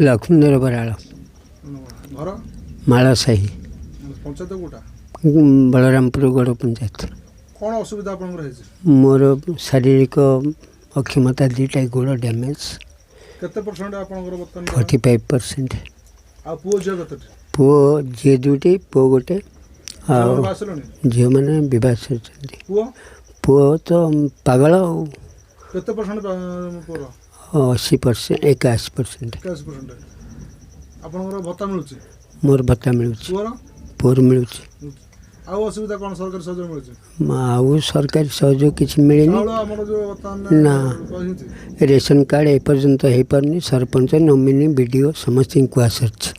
ଲକ୍ଷ୍ମୀଧର ବରାଳ ଘର ମାଳସାହି ପଞ୍ଚାୟତ କୋଉଟା? ବଳରାମପୁର ଗଡ଼ ପଞ୍ଚାୟତ। କ'ଣ ଅସୁବିଧା ଆପଣଙ୍କର ହେଇଛି? ମୋର ଶାରୀରିକ ଅକ୍ଷମତା ଦୁଇଟା ଗୋଡ଼ ଡ୍ୟାମେଜ୍। କେତେ ପରସେଣ୍ଟ ଆପଣଙ୍କର ବର୍ତ୍ତମାନ? 45%। ଆଉ ପୁଅ ଝିଅ କେତେଟି? ପୁଅ ଝିଅ ଦୁଇଟି, ପୁଅ ଗୋଟେ। ଆଉ ଆସିଲଣି? ଝିଅମାନେ ବିବାହ ସରିଛନ୍ତି। ପୁଅ ପୁଅ ତ ପାଗଳ ଆଉ। କେତେ ପରସେଣ୍ଟ ପୁଅର? 80%, 81%। 81%। ଆପଣଙ୍କର ଭତ୍ତା ମିଳୁଛି? ମୋର ଭତ୍ତା ମିଳୁଛି। ପୁଅର ମିଳୁଛି। ଆଉ ଅସୁବିଧା କ'ଣ ସରକାରୀ ସହଯୋଗ ମିଳୁଛି? ଆଉ ସରକାରୀ ସହଯୋଗ କିଛି ମିଳିନି। ଆମର ଯେଉଁ ବର୍ତ୍ତମାନ ନା ରେସନ କାର୍ଡ଼ ଏପର୍ଯ୍ୟନ୍ତ ହେଇପାରୁନି। ସରପଞ୍ଚ, ନୋମିନି, ବିଡ଼ିଓ ସମସ୍ତଙ୍କୁ କୁହାସରିଛି,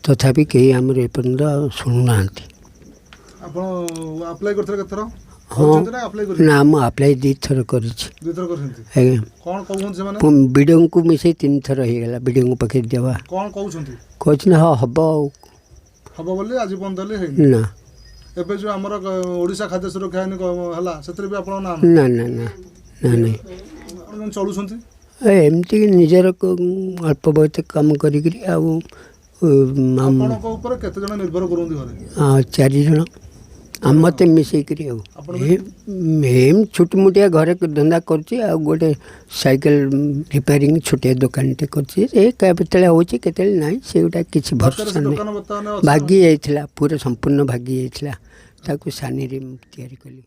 ତଥାପି କେହି ଆମର ଏପର୍ଯ୍ୟନ୍ତ ଶୁଣୁନାହାନ୍ତି। ଆପଣ ଆପ୍ଲାଏ କରିଥିଲେ କେତେଥର? ହଁ ନା, ମୁଁ ଆପ୍ଲାଏ 2 ଥର କରିଛି। 2 ଥର କରିଛନ୍ତି? ଆଜ୍ଞା। କ'ଣ କହୁଛନ୍ତି ସେମାନେ? ବିଡ଼ିଓଙ୍କୁ ମିଶାଇ 3 ଥର ହେଇଗଲା। ବିଡ଼ିଓଙ୍କ ପାଖରେ ଦେବା କ'ଣ କହୁଛନ୍ତି? କହୁଛନ୍ତି ହଁ ହେବ ଆଉ। ହେବ ବୋଲି ଆଜି ପର୍ଯ୍ୟନ୍ତ ହେଇନି? ନା। ଏବେ ଯେଉଁ ଆମର ଓଡ଼ିଶା ଖାଦ୍ୟ ସୁରକ୍ଷା ଆଇନ ହେଲା, ସେଥିରେ ବି ଆପଣ ନା ନା ନା ନା ନାହିଁ। ଆପଣ ଚଳୁଛନ୍ତି ଏମିତି ନିଜର ଅଳ୍ପ ବହୁତ କାମ କରିକିରି। ଆଉ ଆପଣଙ୍କ ଉପରେ କେତେ ଜଣ ନିର୍ଭର କରନ୍ତି ଘରେ? 4 ଜଣ ମୋତେ ମିଶେଇକିରି। ଆଉ ଏମିତି ଛୋଟମୋଟିଆ ଘରେ ଧନ୍ଦା କରୁଛି। ଆଉ ଗୋଟେ ସାଇକେଲ ରିପେୟାରିଂ ଛୋଟିଆ ଦୋକାନଟେ କରୁଛି। ଏ କେତେବେଳେ ହେଉଛି କେତେବେଳେ ନାହିଁ, ସେଗୁଡ଼ା କିଛି ଭରସା ନାହିଁ। ଭାଗି ଯାଇଥିଲା, ପୁରା ସମ୍ପୂର୍ଣ୍ଣ ଭାଗି ଯାଇଥିଲା। ତାକୁ ସାନିରେ ତିଆରି କଲି।